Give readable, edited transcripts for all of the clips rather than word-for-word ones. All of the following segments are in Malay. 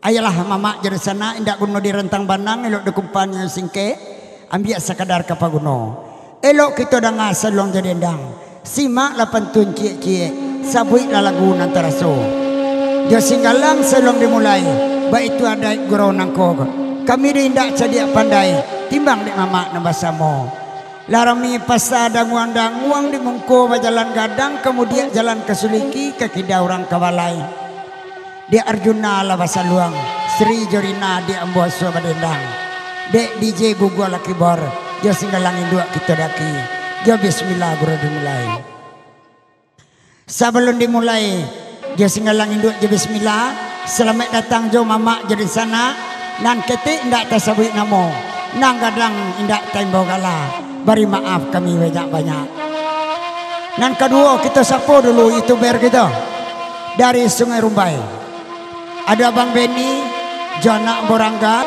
Ayalah mama jadi sana indak kuno di rentang banang elok dekumpannya singke ambil sekadar kapaguno. Elok kita dengar selong jadi endang. Simak lapan tun cie-cie sabui lagu antara so. Jo singgalang selong dimulai. Baik itu ada gurau nangko. Kami rindak jadi pandai timbang di mama nambasamo. Larami pasada nguang di mungko jalan gadang kemudian jalan ke Suliki ke kida orang kawalai. Di Arjuna labasa luang Sri Jorina di Amboso badendang. Dek DJ Gugu laki bor. Jo singgalangin dua kita daki. Jo bismillah guru dimulai. Sebelum dimulai jo singgalangin dua jo bismillah. Selamat datang jo mama jadi sana. Nan ketik indak tasabui namo. Nang gadang indak tembo gala. Beri maaf kami banyak-banyak. Nan kedua kita sapu dulu youtuber kita dari Sungai Rumbai. Ada Bang Beni, Jana Borangga,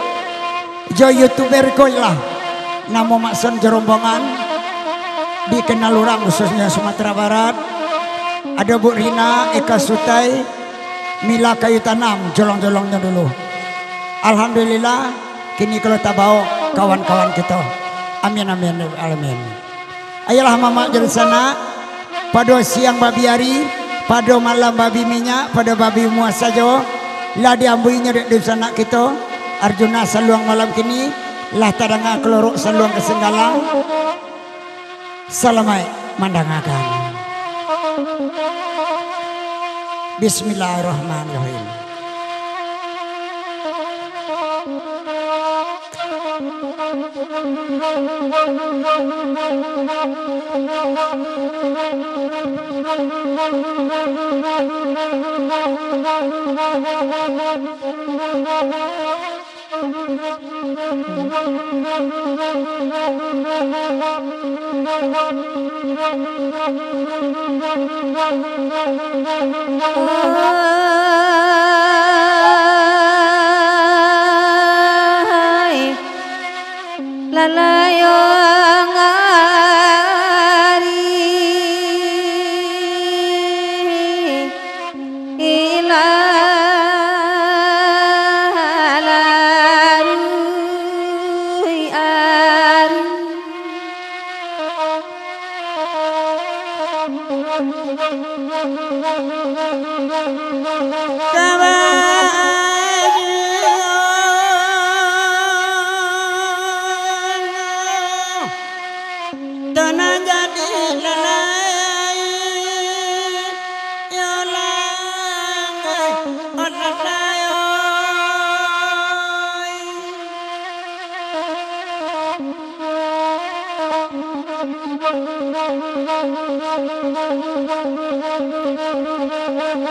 jo youtuber ko lah. Namo Makson Jerombongan dikenal orang khususnya Sumatera Barat. Ada Bu Rina, Eka Sutai, Mila Kayu Tanam, jolong-jolongnya dulu. Alhamdulillah kini kalau tabau kawan-kawan kita. Amin amin alamin. Ayolah mama jadi sana. Pada siang babi hari, pada malam babi minyak, pada babi muasa jo. Lah diambuinya di sana kita. Arjuna saluang malam kini. Lah tadanga kelorok saluang kesenggalang. Salamai mandangakan. Bismillahirrahmanirrahim. Lalayong ari ilalaruy ari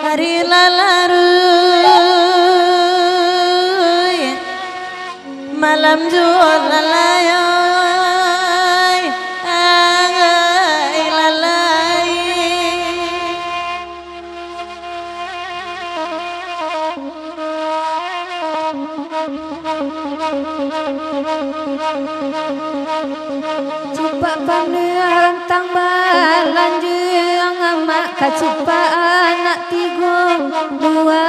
hari lalaruy malam jual lalayoy angai lalai cupa paneang tang balanjung amak kacupa anak tigo dua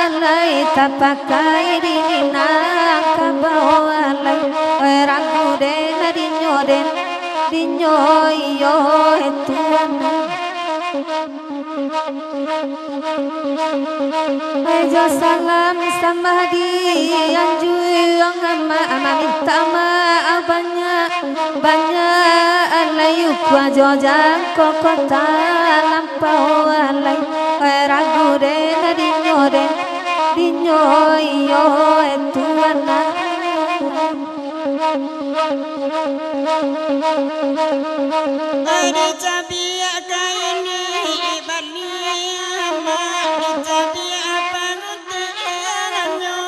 alai tapakai dininang kabau alai ragu den dinyo iyo etuana Ejo salam sama di anjung ama minta maaf banyak alai kuajo jangko kota lampau alai ragu den dinyo iyo etuana Ada cabia kaini bali ama cabia panteranyo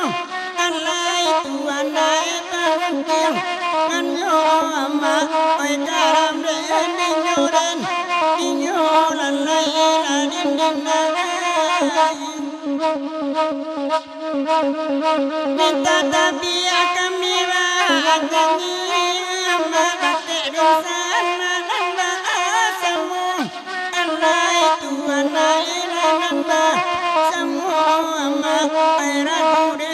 alai tuanai panteran kanyo ama oi karam den dinyo lalai minta tabia kami rangangi ama batik dosana namba asamu alai tuanai namba samu ama aira kude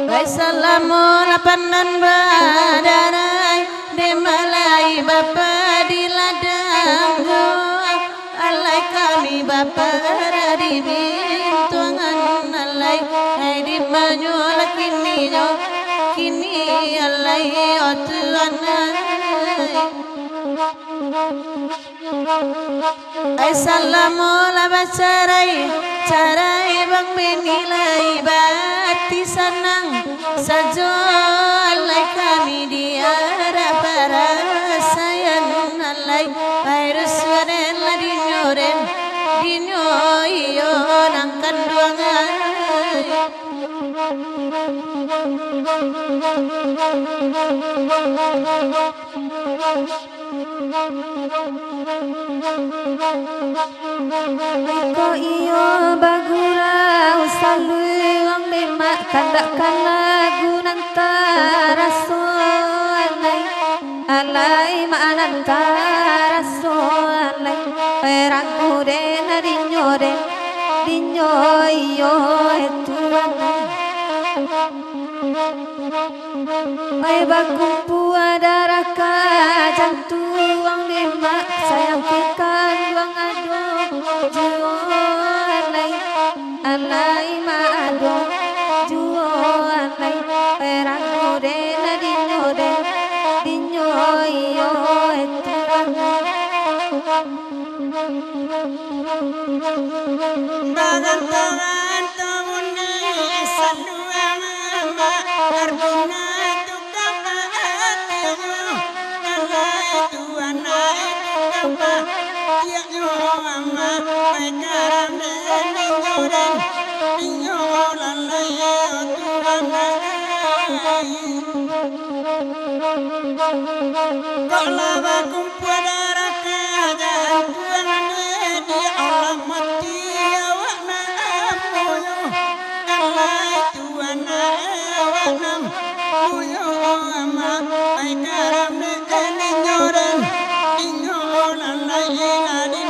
Wassalamun panan badarai demalai bapa di ladang alai kami bapa dari bintungan alai hai di manyol kini alai otuan Assalamu labacarai carai bang benilai bati sanang sajo alai kami di arah para sayan alai virus waren ladinyoren dinyo iyo nangkan duangan Iko iyo bagura usaluang demak kandakan lagu nantara soalai alai maanantara soalai peraku den dinyo iyo etuanai Ay bakumpu ada raka jantuang demak sayang pikan duang ado juo alai ma ado juo alai perang de dinyo iyo Bagan-bagan tawuni saluang Arbuna tukang hatimu Alai tuana tukang Tiaknya mama Mekaram dan Ninyo lalai tuana Kalau bakumpu darah keadaan Tuhan di alam mati awak naamuyo Alai tuana awak Muyo ama ay karam de ninyoran ninyoran lay ladin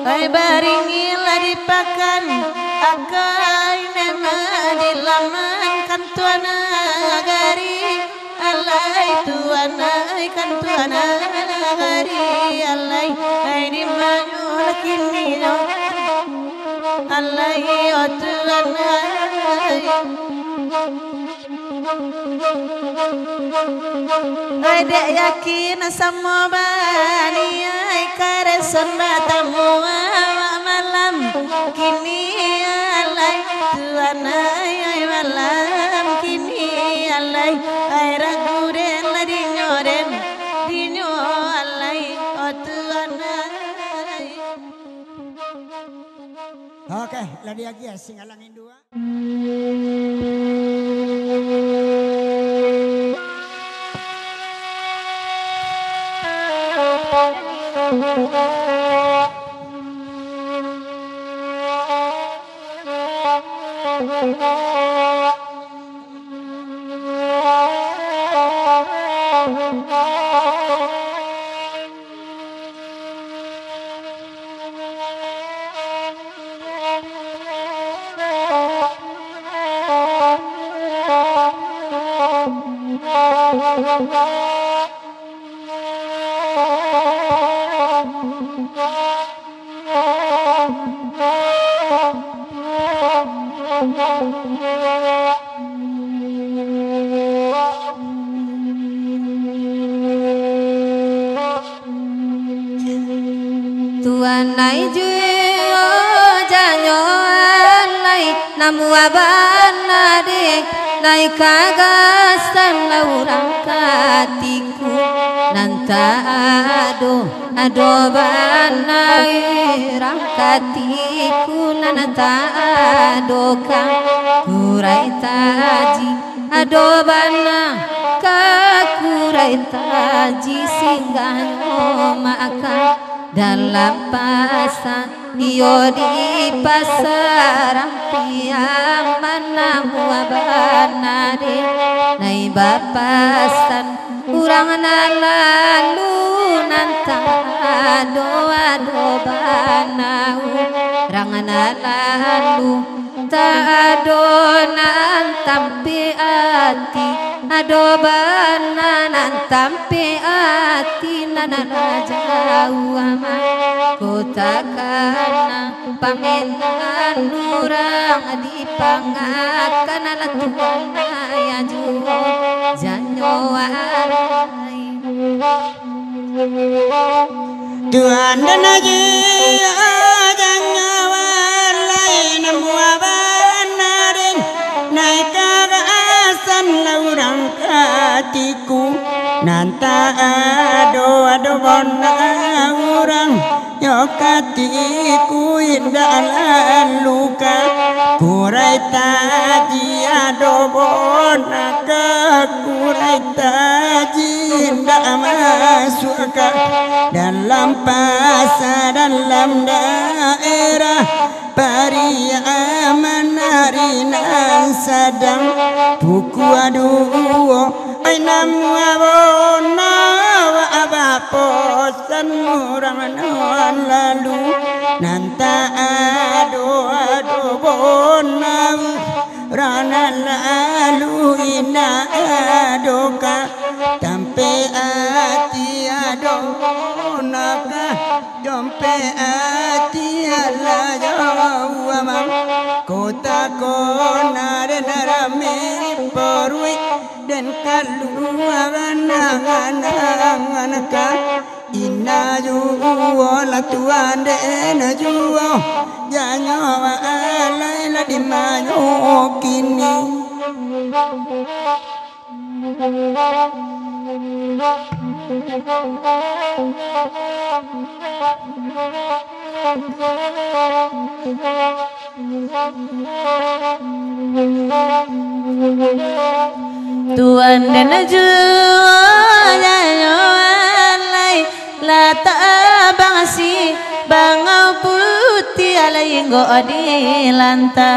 Ay baringi lari pakan akai nema di laman kantuana gari alai tuana kantuana gari alai ay di manyul kini alai otuana ay dek yakin sama bani ay kareson batamu malam kini alai tuana ay malam kini alai ay ragu den dinyo alai otuana Oke, lagi ya singalangin dua. Tuan nai juo janyo nai namu abana de nai kagasan laurang katiku nanta ado banai rangkatiku nanta ado kang kurai taji ado bana kakurai taji singgah makan dalam iyo di pasarang piang mana muabanade nai bapasan urang lalu nantang doa banau rangana lalu tak adonan tampi ati adobanan tampi ati nanana jauh aman kota kana pamintan urang dipangakan ala Tuhan ya juo janyoai Tuhan dan aja jangan lain muabanarin naik kagasan laurang katiku nanta ado bona urang nyokatiku indah luka kurai taji ado bona kurai taji indah masuk dalam pasar dalam daerah pariaman harinan sadang buku aduh ay namu abona wa abaposan murang nawan lalu nanta ado bona rana lalu ina adoka tampe ati adona ka jompe ati ala jauh amang kota kona dan rame porui dan kaluaran angan ka ina juo la tuan den juo janyo alai la di manyo kini Tuan dan juanya alai la tabang si bangau putih alai go di lanta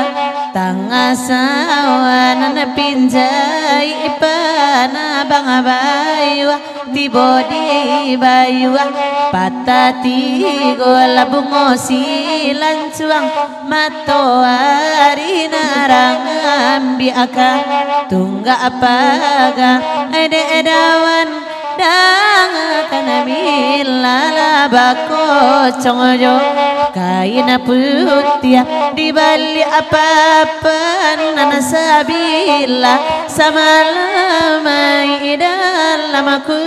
tanga sawan na pinjai ipana bang bayu di bodi bayu patati go labungo si lancuang mato ari narang biaka tungga apaga ede edawan dang kana milala bako congjo kaina putih di bali apa nana sabila samalamai dalam aku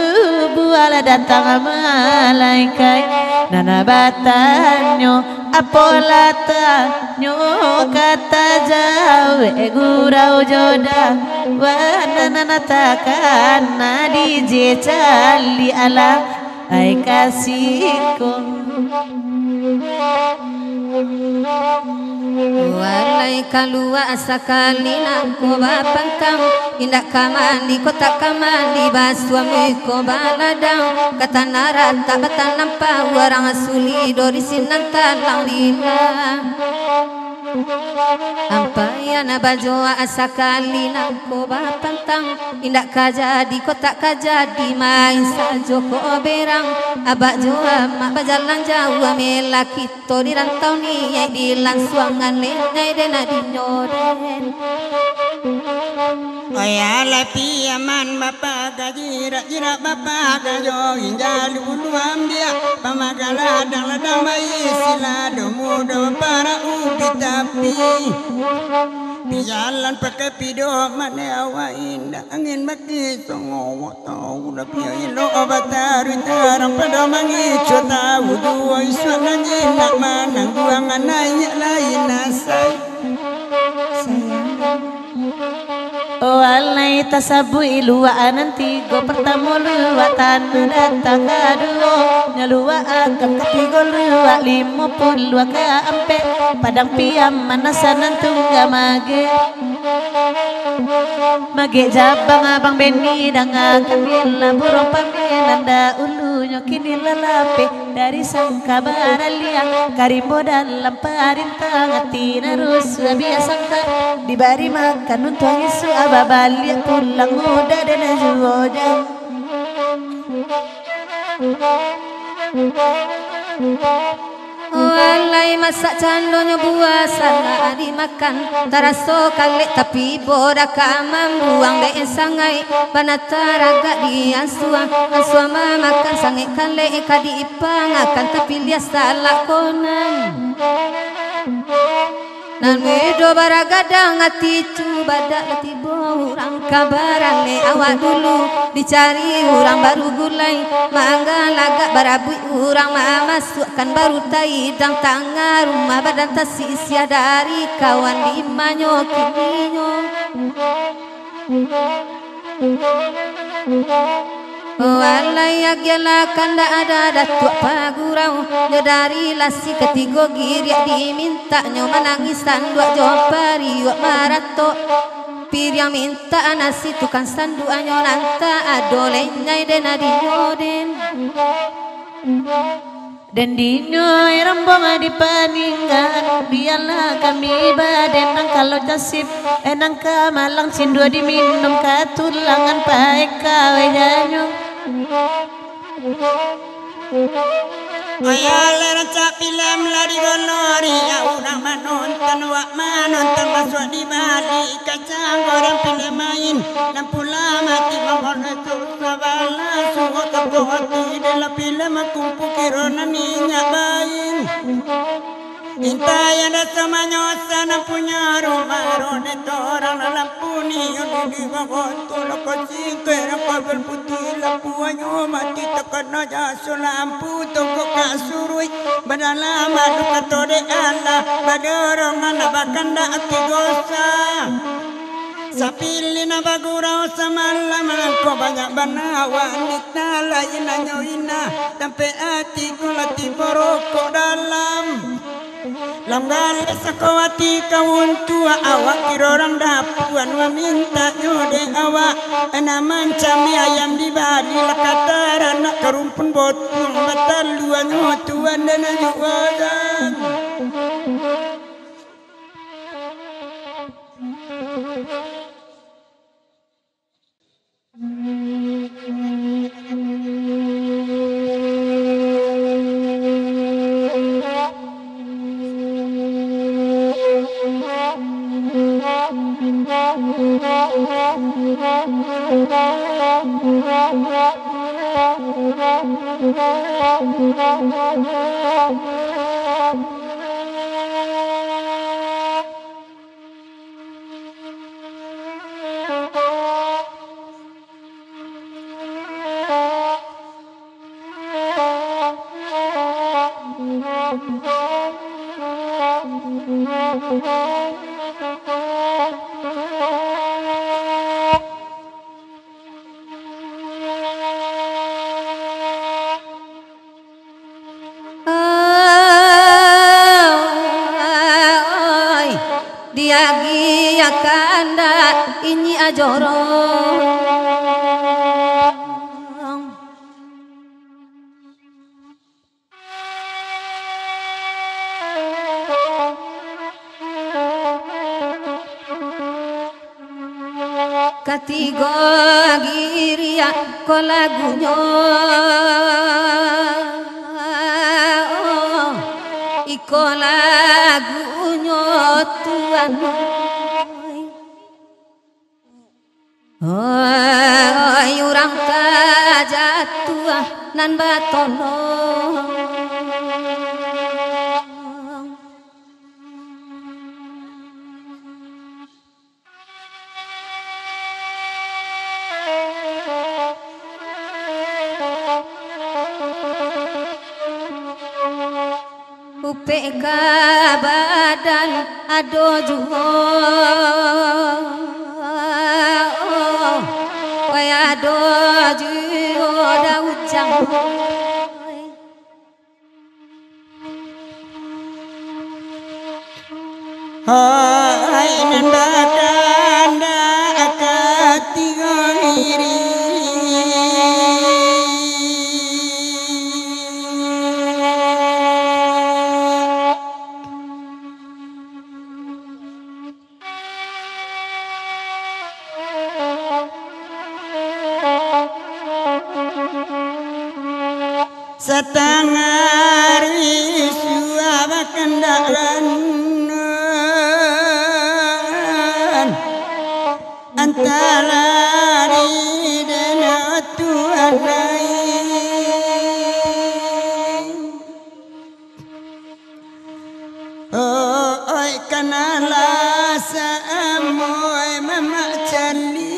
buala datang malaikai nana batanyo apolata nyo kata jauh gurau joda wana nana takkan nadi jecali ala ai kasihku walai kalua sakali nako bapangkam indak kamandi kota kamandi basuami ko baladang kata narata batan nampa warang asuli dori sinan talang lima ampayana bajoa asakali nako bapantang indak kajadi kota kajadi main sajo ko berang abak joa mak bajalan jauh melaki to di rantau ni yang dilangsuangan lenai dena di nyoden Oya lapi aman bapa gajira jira bapa gajo injalu luam dia pamagala ladang mai sila domu do para ubi tapi jalan pakai pido mane awa indah angin maki songo tau udah piye lo abataru tarang pada mangi cota wudu isana jinak manang buangan nanya lain nasai walai tasabu ilua nanti go pertama lua tanah datang kedua nyalua agak ketiga lua 50 ke ampe padang piam manasanan tungga mage jabang abang beni dangan kamila burung paminan da ulu tunyo kini lelape dari sang kabar liang karimbo dalam parintangan tina rusu biasa dibari makan untuk isu ababali tulang muda dan juoja. Walai masak candonyo buah salah dimakan taraso kali tapi boda kamam buang dek sangai panataraga di asua makan sangai kali kadi ipangakan tapi dia salah konan nan wedo baragadang ati cu badak latibo urang kabarane awak dulu dicari urang baru gulai mangga lagak barabui urang masukkan baru tai dang tangga rumah badan tasisia dari kawan di manyo kininyo walai agyala kanda ada datuk pagurau nyo dari lasi ketigo giriak diminta nyo manangisan dua jopari wak marato piriang minta nasi tukang sandu anyo nanta adole nyai den adinyoden dan dinyo rambong di paninggan biarlah kami badenang kalau jasip enang kamalang cindu diminum katulangan paek kawe janyo Ayala cak film lari gonori ya urang manonton wak manonton masuk di bali kacang goreng film main lampu lama ti mangkon susah bala suho tergohoti dalam film kumpu kirona minyak bain Intaya da semanyosa na punya rumah rone torang na lampu ni yun di bagoto loko singkera kabel putih lampu anyo mati tekan aja so lampu toko kasurui badala madu katode ala badorong ana bakanda ati gosa sapili na bagurau samalam ko banyak banawan ditala ina nyoina sampai ati kulati boroko dalam Langgal sakawati kawun tua awak kirorang dapuan wa minta nyode awak enaman cami ayam di badi lakataran nak kerumpun botung bataluan tuan dan ajuadan Diagi akanda ini ajorong katigo giria kolagunyo iko lagunyo tuan oi urang kajatua nan batono upeka badan ado juho waya ado juho da ujang hai nanda kanda akati giri satangari suara kendaraan antara dan Tuhan oi kanalah samoy mama cali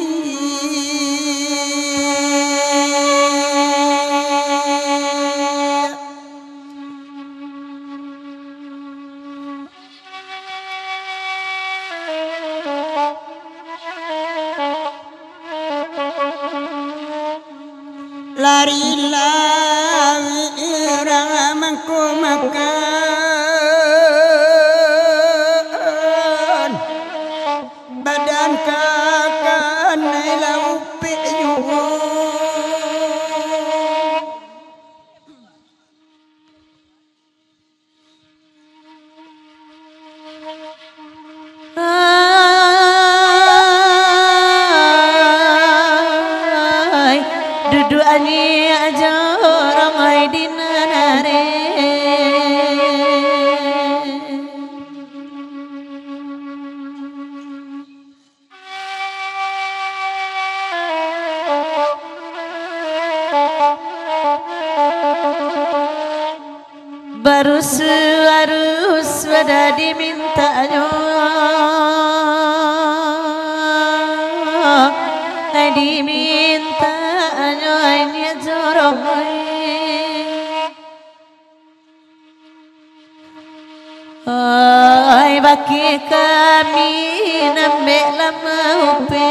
larilah ramangku makan badan kakak nailah upik juga Dudu ani aja orang ai dinanare barus wada diminta ai diminta ini jorong ai baki kami nambe lama upe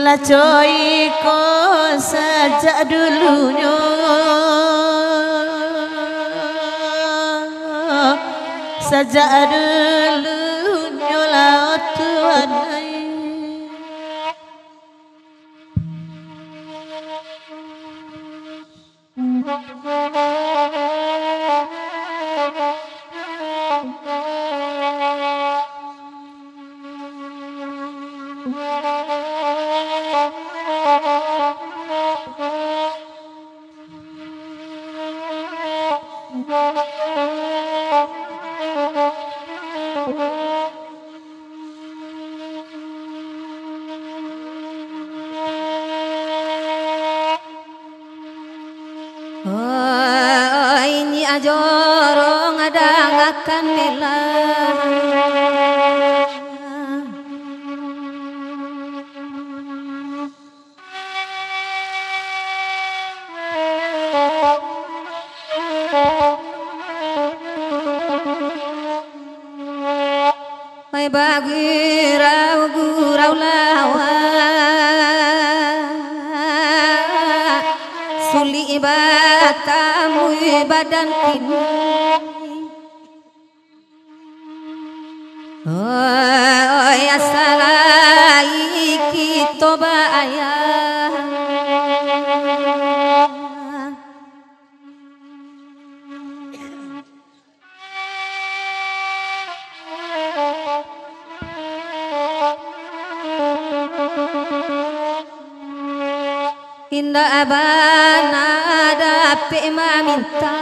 la coy ko saja dulunya saja dulunya laut Tuhan ini ajorong ada akan melah Mai bagi gurau lawa suli batamu badan kini oh asalai kita bayar Indah abana dapat meminta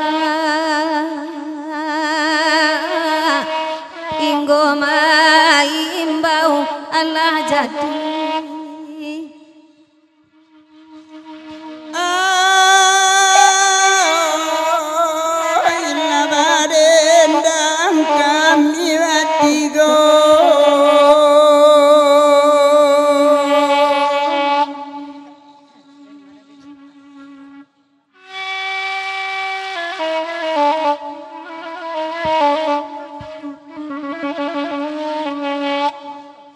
Inggo maimbau Allah jadi ina badendang kami watigo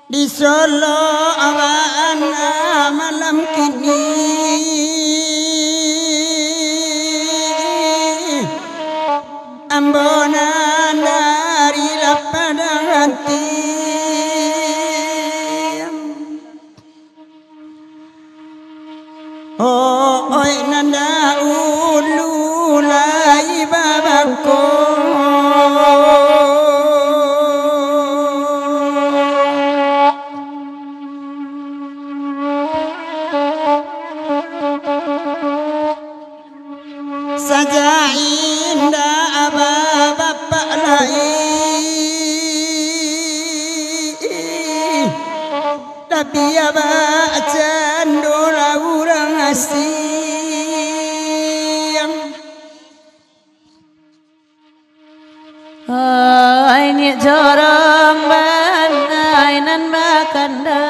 di Solo awan malam kini ambonan dari lapangan hati oh oi nanda ulu tapi ya bacaan doa orang asing. Ini jorong banai nan bakanda.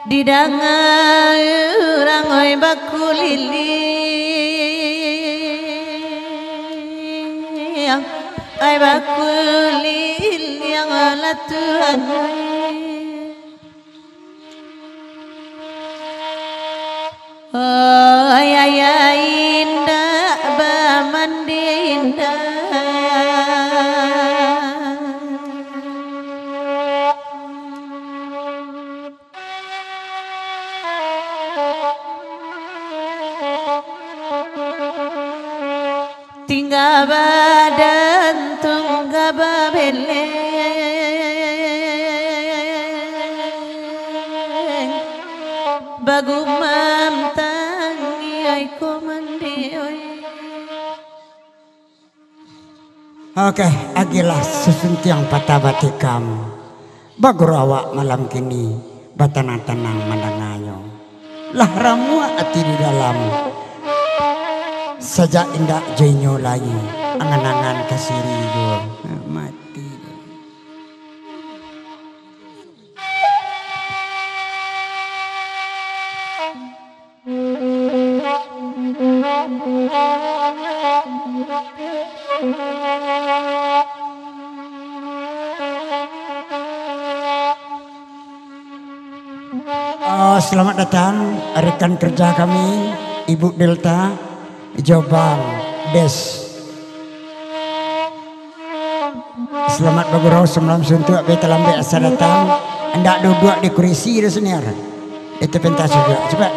Di dangan orang oi bakulili ai bakulil yang ala Tuhan ay ay indah ba mandi indah. Tinggal badan tungga babeleng bagumam tangi ay komandioy. Oke, agilah sesuntiang patah batikam bagurawak malam kini batanang-tanang mandangayo lah ramua ati di dalam saja indak jenyo layu angan-angan kasiri yo mati. Selamat datang rekan kerja kami Ibu Delta Jombang Des. Selamat bergurau semalam suntuk beta lambe asa datang. Hendak duduk di kursi di sini. Itu pentas juga. Coba.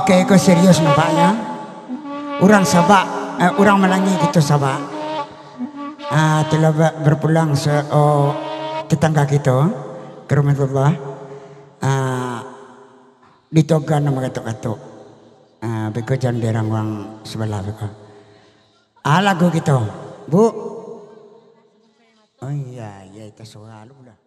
Oke, kau serius nampaknya. Orang Sabak, orang Melangi gitu Sabak. Telah berpulang tetangga kita ke rumah Allah. Ditogan nama katuk-katuk. Beko jangan derang orang sebelah beko. Lagu gitu, Bu. Oh iya, itu soal lu lah.